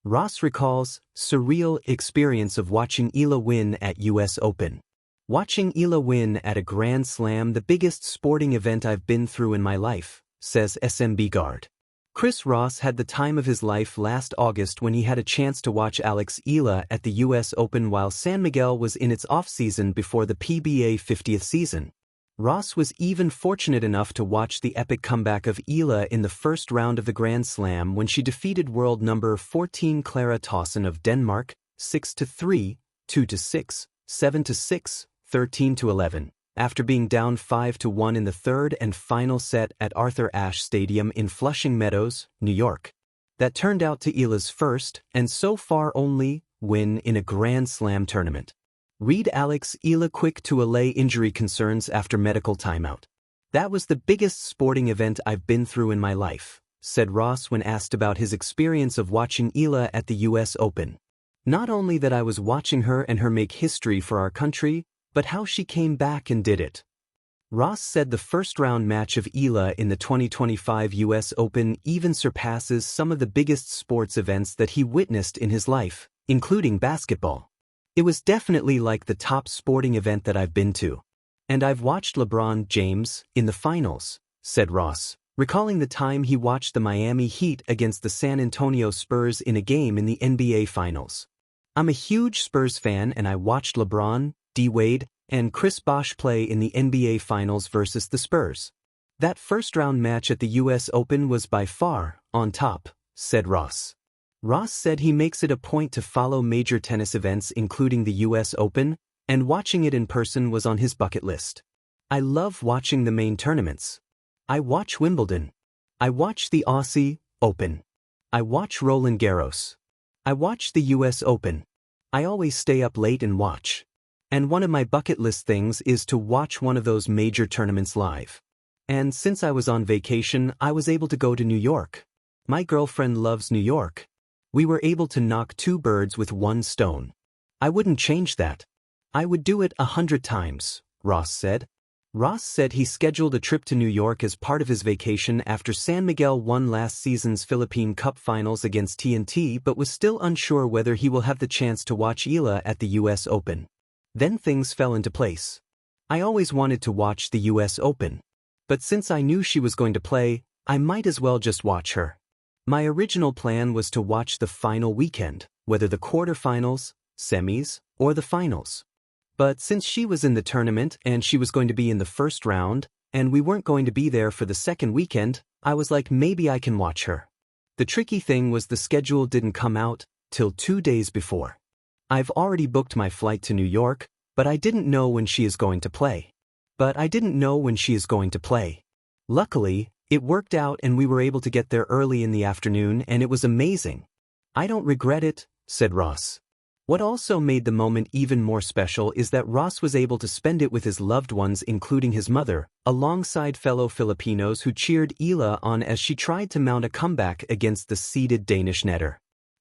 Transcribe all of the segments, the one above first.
Ross recalls surreal experience of watching Eala win at US Open. Watching Eala win at a Grand Slam, the biggest sporting event I've been through in my life, says SMB guard. Chris Ross had the time of his life last August when he had a chance to watch Alex Eala at the US Open while San Miguel was in its off-season before the PBA 50th season. Ross was even fortunate enough to watch the epic comeback of Eala in the first round of the Grand Slam when she defeated world number 14 Clara Tauson of Denmark 6-3, 2-6, 7-6, 13-11, after being down 5-1 in the third and final set at Arthur Ashe Stadium in Flushing Meadows, New York. That turned out to Eala's first, and so far only, win in a Grand Slam tournament. Read Alex Eala quick to allay injury concerns after medical timeout. That was the biggest sporting event I've been through in my life, said Ross when asked about his experience of watching Eala at the US Open. Not only that I was watching her and her make history for our country, but how she came back and did it. Ross said the first-round match of Eala in the 2025 US Open even surpasses some of the biggest sports events that he witnessed in his life, including basketball. It was definitely like the top sporting event that I've been to. And I've watched LeBron James in the finals, said Ross, recalling the time he watched the Miami Heat against the San Antonio Spurs in a game in the NBA Finals. I'm a huge Spurs fan and I watched LeBron, D-Wade, and Chris Bosh play in the NBA Finals versus the Spurs. That first-round match at the US Open was by far on top, said Ross. Ross said he makes it a point to follow major tennis events including the US Open, and watching it in person was on his bucket list. I love watching the main tournaments. I watch Wimbledon. I watch the Aussie Open. I watch Roland Garros. I watch the US Open. I always stay up late and watch. And one of my bucket list things is to watch one of those major tournaments live. And since I was on vacation, I was able to go to New York. My girlfriend loves New York. We were able to knock two birds with one stone. I wouldn't change that. I would do it 100 times, Ross said. Ross said he scheduled a trip to New York as part of his vacation after San Miguel won last season's Philippine Cup Finals against TNT but was still unsure whether he will have the chance to watch Eala at the US Open. Then things fell into place. I always wanted to watch the US Open. But since I knew she was going to play, I might as well just watch her. My original plan was to watch the final weekend, whether the quarterfinals, semis, or the finals. But since she was in the tournament and she was going to be in the first round, and we weren't going to be there for the second weekend, I was like, maybe I can watch her. The tricky thing was the schedule didn't come out till 2 days before. I've already booked my flight to New York, but I didn't know when she is going to play. Luckily, it worked out and we were able to get there early in the afternoon and it was amazing. I don't regret it, said Ross. What also made the moment even more special is that Ross was able to spend it with his loved ones including his mother, alongside fellow Filipinos who cheered Eala on as she tried to mount a comeback against the seeded Danish netter.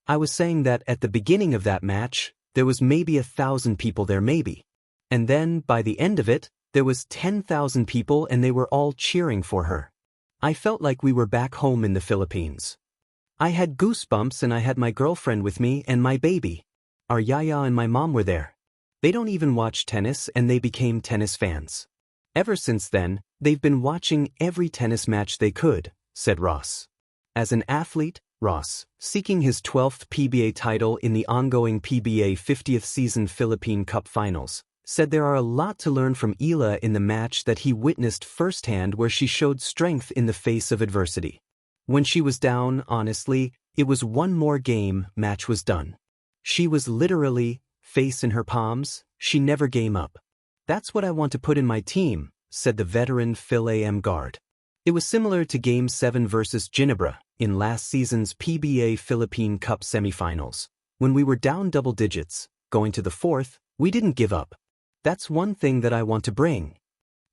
I was saying that at the beginning of that match, there was maybe 1,000 people there maybe. And then, by the end of it, there was 10,000 people and they were all cheering for her. I felt like we were back home in the Philippines. I had goosebumps and I had my girlfriend with me and my baby. Our yaya and my mom were there. They don't even watch tennis and they became tennis fans. Ever since then, they've been watching every tennis match they could, said Ross. As an athlete, Ross, seeking his 12th PBA title in the ongoing PBA 50th season Philippine Cup Finals, said there are a lot to learn from Eala in the match that he witnessed firsthand where she showed strength in the face of adversity. When she was down, honestly, it was one more game, match was done. She was literally, face in her palms, she never gave up. That's what I want to put in my team, said the veteran Phil A.M. guard. It was similar to Game 7 versus Ginebra in last season's PBA Philippine Cup semifinals. When we were down double digits, going to the fourth, we didn't give up. That's one thing that I want to bring.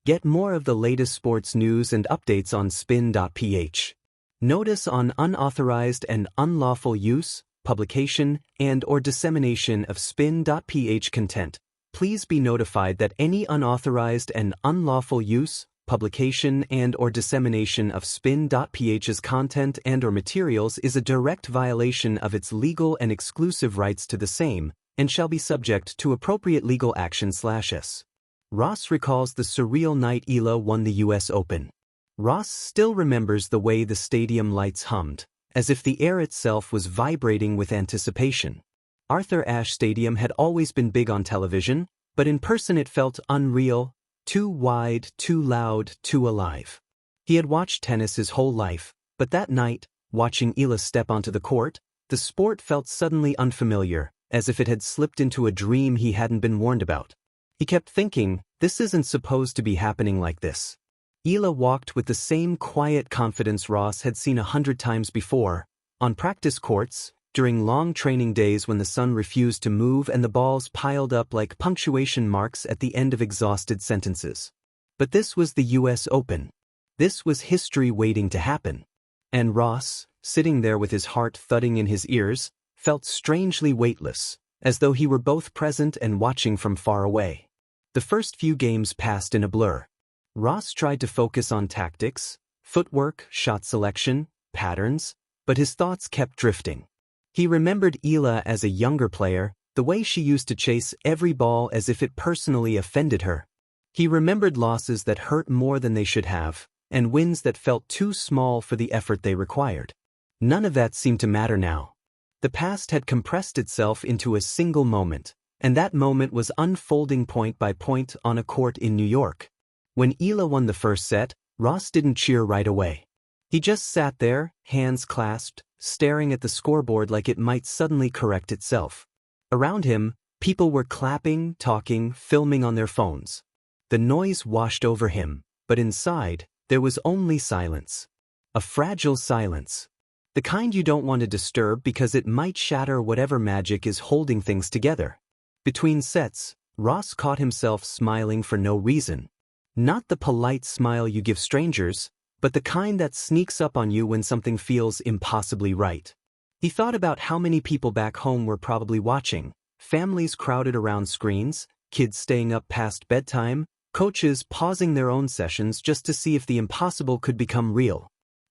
Get more of the latest sports news and updates on spin.ph. Notice on unauthorized and unlawful use, publication, and/or dissemination of spin.ph content. Please be notified that any unauthorized and unlawful use, publication and/or dissemination of spin.ph's content and/or materials is a direct violation of its legal and exclusive rights to the same, and shall be subject to appropriate legal action/s. Ross recalls the surreal night Eala won the US Open. Ross still remembers the way the stadium lights hummed, as if the air itself was vibrating with anticipation. Arthur Ashe Stadium had always been big on television, but in person it felt unreal, too wide, too loud, too alive. He had watched tennis his whole life, but that night, watching Eala step onto the court, the sport felt suddenly unfamiliar, as if it had slipped into a dream he hadn't been warned about. He kept thinking, this isn't supposed to be happening like this. Eala walked with the same quiet confidence Ross had seen 100 times before, on practice courts, during long training days when the sun refused to move and the balls piled up like punctuation marks at the end of exhausted sentences. But this was the US Open. This was history waiting to happen. And Ross, sitting there with his heart thudding in his ears, felt strangely weightless, as though he were both present and watching from far away. The first few games passed in a blur. Ross tried to focus on tactics, footwork, shot selection, patterns, but his thoughts kept drifting. He remembered Eala as a younger player, the way she used to chase every ball as if it personally offended her. He remembered losses that hurt more than they should have, and wins that felt too small for the effort they required. None of that seemed to matter now. The past had compressed itself into a single moment, and that moment was unfolding point by point on a court in New York. When Eala won the first set, Ross didn't cheer right away. He just sat there, hands clasped, staring at the scoreboard like it might suddenly correct itself. Around him, people were clapping, talking, filming on their phones. The noise washed over him, but inside, there was only silence. A fragile silence. The kind you don't want to disturb because it might shatter whatever magic is holding things together. Between sets, Ross caught himself smiling for no reason. Not the polite smile you give strangers, but the kind that sneaks up on you when something feels impossibly right. He thought about how many people back home were probably watching, families crowded around screens, kids staying up past bedtime, coaches pausing their own sessions just to see if the impossible could become real.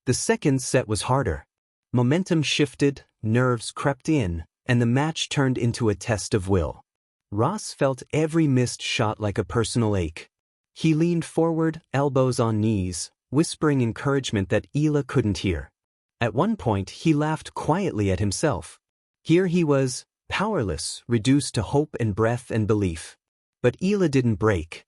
The second set was harder. Momentum shifted, nerves crept in, and the match turned into a test of will. Ross felt every missed shot like a personal ache. He leaned forward, elbows on knees, whispering encouragement that Eala couldn't hear. At one point, he laughed quietly at himself. Here he was, powerless, reduced to hope and breath and belief. But Eala didn't break.